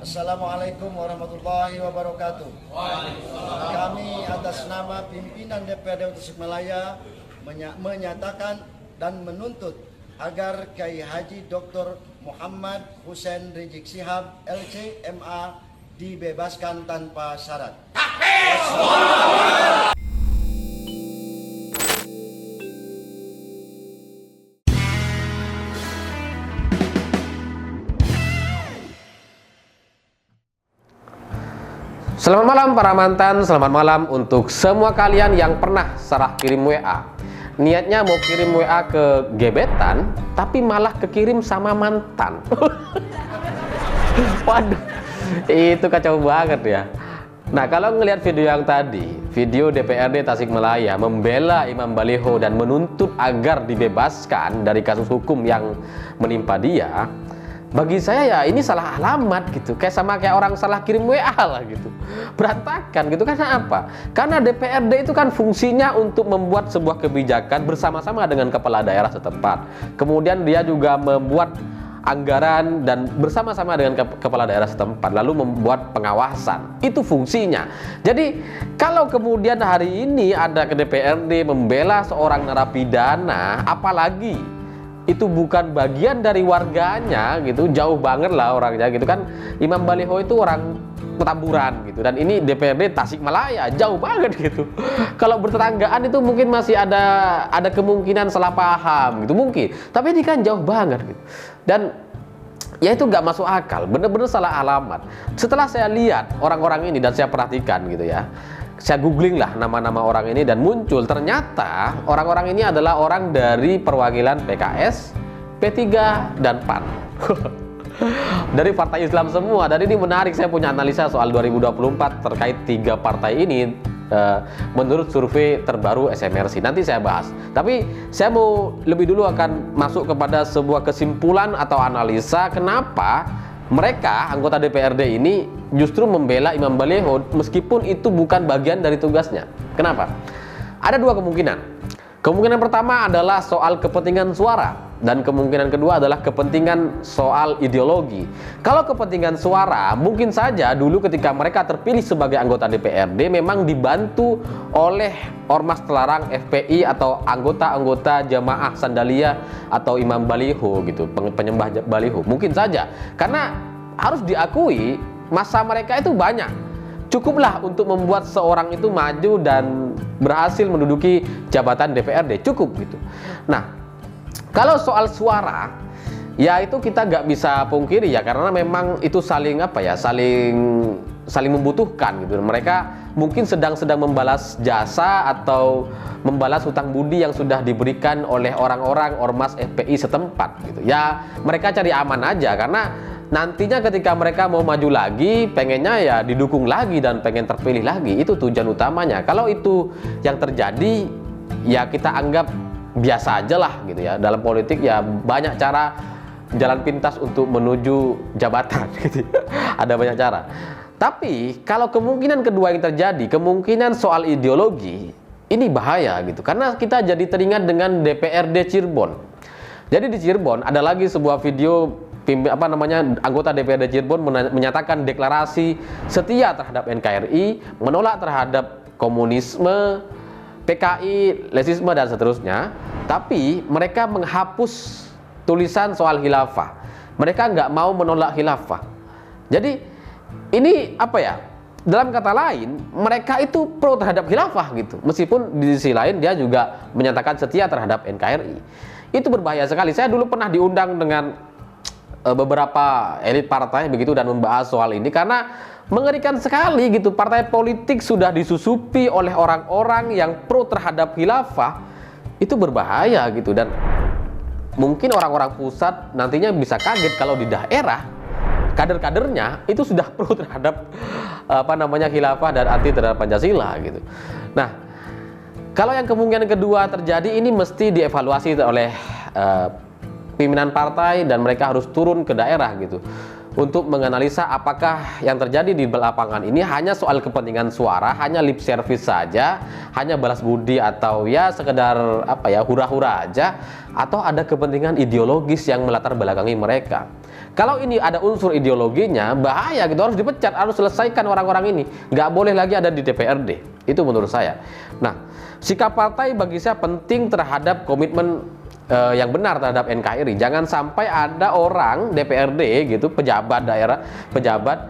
Assalamualaikum warahmatullahi wabarakatuh. Kami atas nama pimpinan DPRD Tasikmalaya menyatakan dan menuntut agar Kiai Haji Dr. Muhammad Hussein Rizik Syihab LC MA dibebaskan tanpa syarat. Selamat malam para mantan, selamat malam untuk semua kalian yang pernah salah kirim WA. Niatnya mau kirim WA ke gebetan, tapi malah kekirim sama mantan. Waduh, itu kacau banget ya. Nah, kalau ngelihat video yang tadi, video DPRD Tasikmalaya membela Imam Baliho dan menuntut agar dibebaskan dari kasus hukum yang menimpa dia, bagi saya ya ini salah alamat gitu, kayak orang salah kirim WA lah gitu, berantakan gitu. Karena apa? Karena DPRD itu kan fungsinya untuk membuat sebuah kebijakan bersama-sama dengan kepala daerah setempat. Kemudian dia juga membuat anggaran dan bersama-sama dengan kepala daerah setempat, lalu membuat pengawasan. Itu fungsinya. Jadi kalau kemudian hari ini ada ke DPRD membela seorang narapidana, apalagi itu bukan bagian dari warganya gitu, jauh banget lah orangnya gitu kan. Imam Baliho itu orang Petamburan gitu, dan ini DPRD Tasikmalaya, jauh banget gitu. Kalau bertetanggaan itu mungkin masih ada kemungkinan salah paham gitu mungkin, tapi ini kan jauh banget gitu. Dan ya itu nggak masuk akal, bener-bener salah alamat. Setelah saya lihat orang-orang ini dan saya perhatikan gitu ya, saya googling lah nama-nama orang ini dan muncul ternyata orang-orang ini adalah orang dari perwakilan PKS, P3 dan PAN. Dari partai Islam semua. Dan ini menarik, saya punya analisa soal 2024 terkait 3 partai ini menurut survei terbaru SMRC. Nanti saya bahas. Tapi saya mau lebih dulu akan masuk kepada sebuah kesimpulan atau analisa kenapa mereka anggota DPRD ini justru membela Imam Baliho meskipun itu bukan bagian dari tugasnya. Kenapa? Ada 2 kemungkinan. Kemungkinan pertama adalah soal kepentingan suara, dan kemungkinan kedua adalah kepentingan soal ideologi. Kalau kepentingan suara, mungkin saja dulu ketika mereka terpilih sebagai anggota DPRD memang dibantu oleh ormas terlarang FPI atau anggota-anggota jamaah Sandalia atau Imam Baliho gitu, penyembah Baliho. Mungkin saja, karena harus diakui masa mereka itu banyak. Cukuplah untuk membuat seorang itu maju dan berhasil menduduki jabatan DPRD, cukup gitu. Nah, kalau soal suara, ya itu kita nggak bisa pungkiri ya, karena memang itu saling saling membutuhkan gitu. Mereka mungkin sedang membalas jasa atau membalas hutang budi yang sudah diberikan oleh orang-orang ormas FPI setempat gitu. Ya mereka cari aman aja, karena nantinya ketika mereka mau maju lagi, pengennya ya didukung lagi dan pengen terpilih lagi. Itu tujuan utamanya. Kalau itu yang terjadi, ya kita anggap biasa aja lah gitu ya. Dalam politik ya banyak cara, jalan pintas untuk menuju jabatan gitu. Ada banyak cara. Tapi kalau kemungkinan kedua yang terjadi, kemungkinan soal ideologi, ini bahaya gitu. Karena kita jadi teringat dengan DPRD Cirebon. Jadi di Cirebon ada lagi sebuah video anggota DPRD Cirebon menyatakan deklarasi setia terhadap NKRI, menolak terhadap komunisme, PKI, lesisme dan seterusnya. Tapi mereka menghapus tulisan soal khilafah. Mereka nggak mau menolak khilafah. Jadi ini apa ya? Dalam kata lain, mereka itu pro terhadap khilafah gitu. Meskipun di sisi lain dia juga menyatakan setia terhadap NKRI. Itu berbahaya sekali. Saya dulu pernah diundang dengan beberapa elit partai begitu dan membahas soal ini, karena mengerikan sekali gitu. Partai politik sudah disusupi oleh orang-orang yang pro terhadap khilafah. Itu berbahaya gitu, dan mungkin orang-orang pusat nantinya bisa kaget kalau di daerah kader-kadernya itu sudah pro terhadap khilafah dan anti terhadap Pancasila gitu. Nah, kalau yang kemungkinan kedua terjadi, ini mesti dievaluasi oleh pimpinan partai, dan mereka harus turun ke daerah gitu untuk menganalisa apakah yang terjadi di lapangan ini hanya soal kepentingan suara, hanya lip service saja, hanya balas budi, atau ya sekedar hura-hura aja, atau ada kepentingan ideologis yang melatar belakangi mereka. Kalau ini ada unsur ideologinya, bahaya gitu, harus dipecat, harus selesaikan orang-orang ini. Nggak boleh lagi ada di DPRD. Itu menurut saya. Nah, sikap partai bagi saya penting terhadap komitmen yang benar terhadap NKRI. Jangan sampai ada orang DPRD gitu, pejabat daerah, pejabat,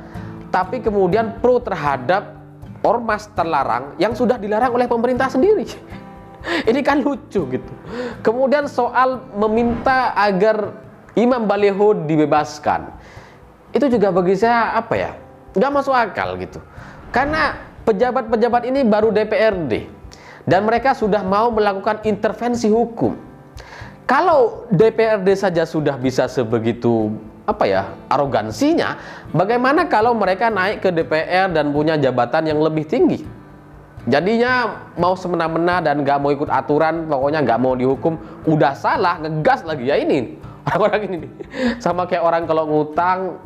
tapi kemudian pro terhadap ormas terlarang yang sudah dilarang oleh pemerintah sendiri. Ini kan lucu gitu. Kemudian soal meminta agar Imam Baleho dibebaskan, itu juga bagi saya apa ya, nggak masuk akal gitu. Karena pejabat-pejabat ini baru DPRD dan mereka sudah mau melakukan intervensi hukum. Kalau DPRD saja sudah bisa sebegitu apa ya, arogansinya, bagaimana kalau mereka naik ke DPR dan punya jabatan yang lebih tinggi? Jadinya mau semena-mena dan nggak mau ikut aturan, pokoknya nggak mau dihukum, udah salah ngegas lagi. Ya ini orang-orang ini nih, sama kayak orang kalau ngutang,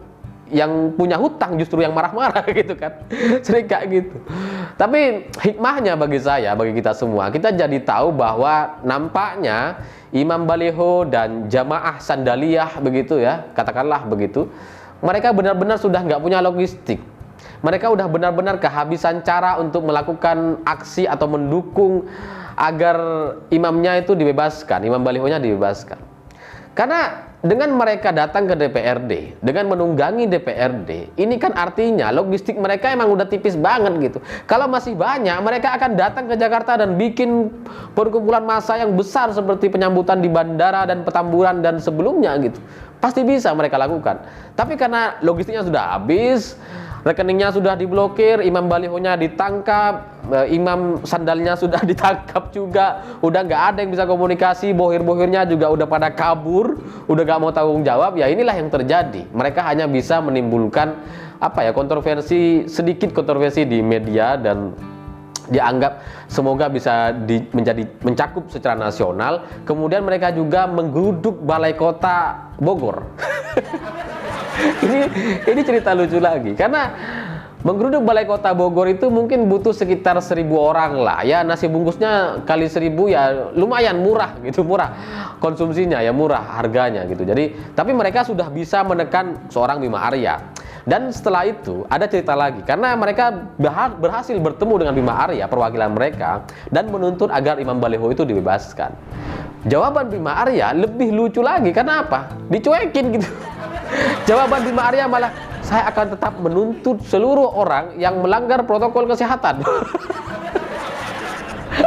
yang punya hutang justru yang marah-marah gitu kan, sering kayak gitu. Tapi hikmahnya bagi saya, bagi kita semua, kita jadi tahu bahwa nampaknya Imam Baleho dan jamaah Sandaliyah begitu ya, katakanlah begitu, mereka benar-benar sudah nggak punya logistik. Mereka udah benar-benar kehabisan cara untuk melakukan aksi atau mendukung agar imamnya itu dibebaskan, Imam Balehonya dibebaskan. Karena dengan mereka datang ke DPRD, dengan menunggangi DPRD, ini kan artinya logistik mereka emang udah tipis banget gitu. Kalau masih banyak, mereka akan datang ke Jakarta dan bikin perkumpulan massa yang besar seperti penyambutan di bandara dan Petamburan dan sebelumnya gitu. Pasti bisa mereka lakukan. Tapi karena logistiknya sudah habis, rekeningnya sudah diblokir, Imam Balehonya ditangkap, imam sandalnya sudah ditangkap juga, udah nggak ada yang bisa komunikasi, bohir-bohirnya juga udah pada kabur, udah nggak mau tanggung jawab. Ya inilah yang terjadi. Mereka hanya bisa menimbulkan apa ya, kontroversi, sedikit kontroversi di media, dan dianggap semoga bisa mencakup secara nasional. Kemudian mereka juga menggeruduk Balai Kota Bogor. ini cerita lucu lagi, karena menggeruduk Balai Kota Bogor itu mungkin butuh sekitar 1.000 orang lah ya, nasi bungkusnya kali 1.000 ya lumayan murah gitu, murah konsumsinya ya, murah harganya gitu. Jadi tapi mereka sudah bisa menekan seorang Bima Arya. Dan setelah itu ada cerita lagi, karena mereka berhasil bertemu dengan Bima Arya, perwakilan mereka, dan menuntut agar Imam Baleho itu dibebaskan. Jawaban Bima Arya lebih lucu lagi, karena apa? Dicuekin gitu. Jawaban Bima Arya malah, saya akan tetap menuntut seluruh orang yang melanggar protokol kesehatan.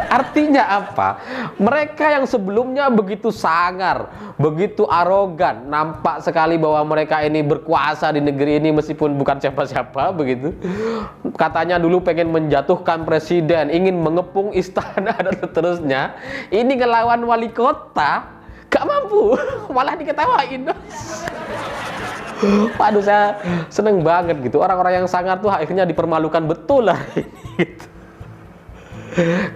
Artinya apa? Mereka yang sebelumnya begitu sangar, begitu arogan, nampak sekali bahwa mereka ini berkuasa di negeri ini meskipun bukan siapa-siapa begitu. Katanya dulu pengen menjatuhkan presiden, ingin mengepung istana dan seterusnya. Ini ngelawan wali kota, gak mampu, malah diketawain. Waduh, saya seneng banget gitu. Orang-orang yang sangar tuh akhirnya dipermalukan betul lah ini gitu.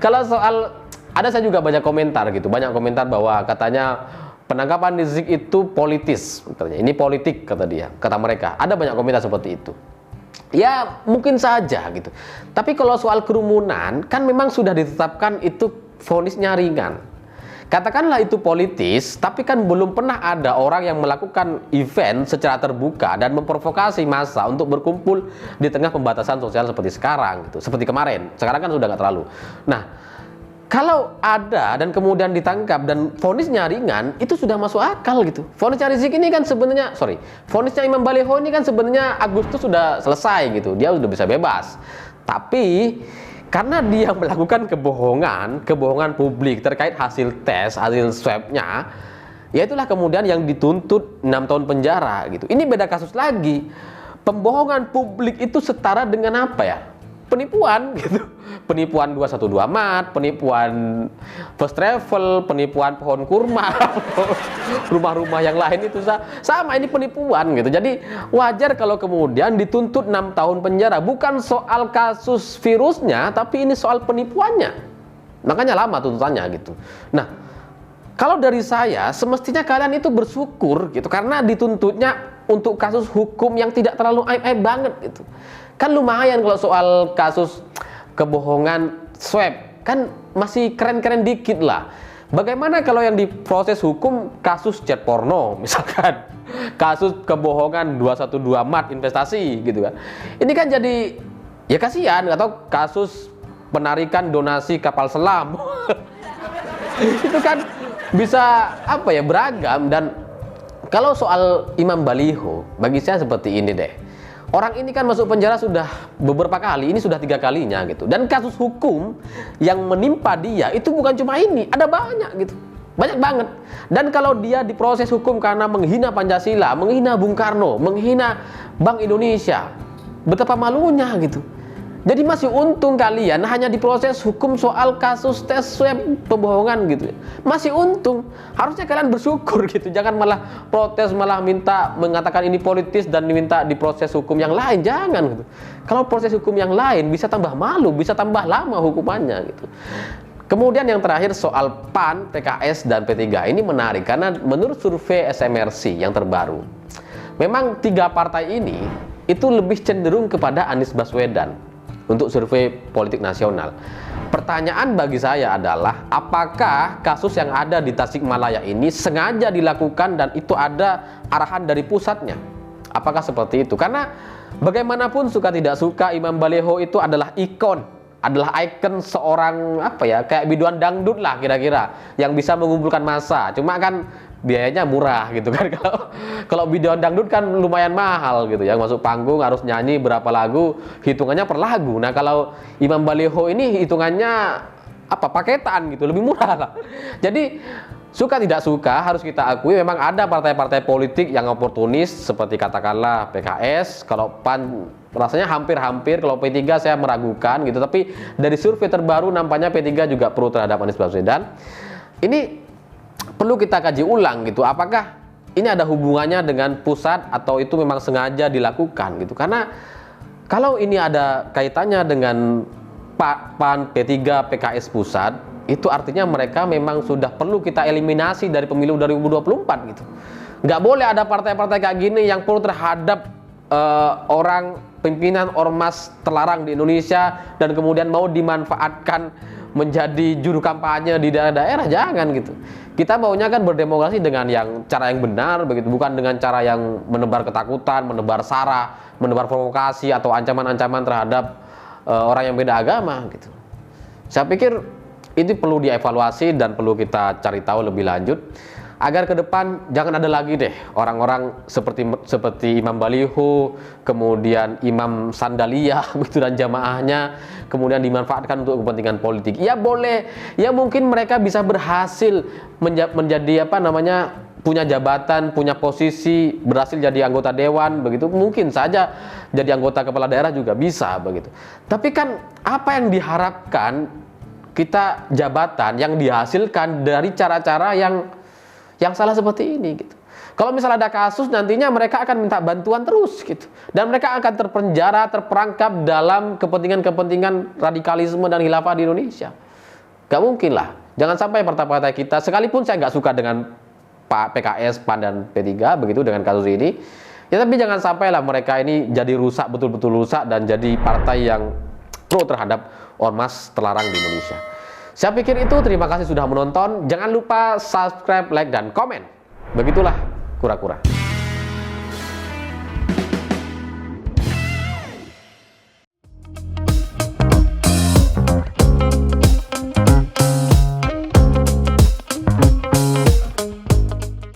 Kalau soal, ada saya juga banyak komentar gitu, banyak komentar bahwa katanya penangkapan Rizik itu politis, katanya ini politik kata dia, kata mereka. Ada banyak komentar seperti itu. Ya mungkin saja gitu. Tapi kalau soal kerumunan kan memang sudah ditetapkan itu vonisnya ringan. Katakanlah itu politis, tapi kan belum pernah ada orang yang melakukan event secara terbuka dan memprovokasi massa untuk berkumpul di tengah pembatasan sosial seperti sekarang gitu, seperti kemarin. Sekarang kan sudah nggak terlalu. Nah, kalau ada dan kemudian ditangkap dan vonisnya ringan, itu sudah masuk akal gitu. Vonisnya Rizik ini kan sebenarnya, vonisnya Imam Baleho ini kan sebenarnya Agustus sudah selesai gitu, dia sudah bisa bebas. Tapi karena dia melakukan kebohongan publik terkait hasil tes, hasil swabnya, ya itulah kemudian yang dituntut 6 tahun penjara gitu. Ini beda kasus lagi. Pembohongan publik itu setara dengan apa ya? Penipuan gitu. Penipuan 212 Mat, penipuan first travel, penipuan pohon kurma, rumah-rumah yang lain itu sama, ini penipuan gitu. Jadi wajar kalau kemudian dituntut 6 tahun penjara, bukan soal kasus virusnya, tapi ini soal penipuannya. Makanya lama tuntutannya gitu. Nah, kalau dari saya semestinya kalian itu bersyukur gitu, karena dituntutnya untuk kasus hukum yang tidak terlalu aib-aib banget gitu. Kan lumayan kalau soal kasus kebohongan swab, kan masih keren-keren dikit lah. Bagaimana kalau yang diproses hukum kasus chat porno misalkan, kasus kebohongan 212 mat investasi gitu kan. Ini kan jadi ya kasihan, atau kasus penarikan donasi kapal selam. Itu kan bisa apa ya, beragam. Dan kalau soal Imam Baliho, bagi saya seperti ini deh. Orang ini kan masuk penjara sudah beberapa kali, ini sudah 3 kalinya gitu. Dan kasus hukum yang menimpa dia itu bukan cuma ini, ada banyak gitu. Banyak banget. Dan kalau dia diproses hukum karena menghina Pancasila, menghina Bung Karno, menghina Bank Indonesia, betapa malunya gitu. Jadi masih untung kalian hanya diproses hukum soal kasus tes swab pembohongan gitu. Masih untung. Harusnya kalian bersyukur gitu. Jangan malah protes, malah minta mengatakan ini politis dan diminta diproses hukum yang lain. Jangan gitu. Kalau proses hukum yang lain bisa tambah malu, bisa tambah lama hukumannya gitu. Kemudian yang terakhir soal PAN, PKS, dan P3. Ini menarik karena menurut survei SMRC yang terbaru, memang 3 partai ini itu lebih cenderung kepada Anies Baswedan untuk survei politik nasional. Pertanyaan bagi saya adalah, apakah kasus yang ada di Tasikmalaya ini sengaja dilakukan dan itu ada arahan dari pusatnya? Apakah seperti itu? Karena bagaimanapun suka tidak suka, Imam Baliho itu adalah ikon, adalah ikon seorang apa ya, kayak biduan dangdut lah kira-kira, yang bisa mengumpulkan massa. Cuma kan biayanya murah gitu kan. Kalau biduan dangdut kan lumayan mahal gitu ya, masuk panggung harus nyanyi berapa lagu, hitungannya per lagu. Nah kalau Imam Baliho ini hitungannya apa, paketan gitu, lebih murah lah. Jadi suka tidak suka harus kita akui memang ada partai-partai politik yang oportunis, seperti katakanlah PKS. Kalau PAN rasanya hampir-hampir, kalau P3 saya meragukan gitu. Tapi dari survei terbaru nampaknya P3 juga pro terhadap Anies Baswedan. Ini perlu kita kaji ulang gitu, apakah ini ada hubungannya dengan pusat atau itu memang sengaja dilakukan gitu. Karena kalau ini ada kaitannya dengan PAN, P3, PKS pusat, itu artinya mereka memang sudah perlu kita eliminasi dari pemilu 2024 gitu. Nggak boleh ada partai-partai kayak gini yang pro terhadap orang pimpinan ormas terlarang di Indonesia dan kemudian mau dimanfaatkan menjadi juru kampanye di daerah-daerah. Jangan gitu. Kita maunya kan berdemokrasi dengan cara yang benar begitu, bukan dengan cara yang menebar ketakutan, menebar sara, menebar provokasi atau ancaman-ancaman terhadap orang yang beda agama gitu. Saya pikir ini perlu dievaluasi dan perlu kita cari tahu lebih lanjut agar ke depan jangan ada lagi deh orang-orang seperti Imam Baliho, kemudian Imam Sandalia begitu dan jamaahnya kemudian dimanfaatkan untuk kepentingan politik. Ya boleh, ya mungkin mereka bisa berhasil menjadi apa namanya, punya jabatan, punya posisi, berhasil jadi anggota dewan begitu, mungkin saja jadi anggota kepala daerah juga bisa begitu. Tapi kan apa yang diharapkan kita jabatan yang dihasilkan dari cara-cara yang salah seperti ini gitu. Kalau misalnya ada kasus, nantinya mereka akan minta bantuan terus gitu. Dan mereka akan terpenjara, terperangkap dalam kepentingan-kepentingan radikalisme dan khilafah di Indonesia. Gak mungkin lah. Jangan sampai partai-partai kita, sekalipun saya nggak suka dengan PKS, PAN, dan P3 begitu dengan kasus ini, ya tapi jangan sampai lah mereka ini jadi rusak, betul-betul rusak, dan jadi partai yang pro terhadap ormas terlarang di Indonesia. Saya pikir itu. Terima kasih sudah menonton. Jangan lupa subscribe, like, dan komen. Begitulah kura-kura.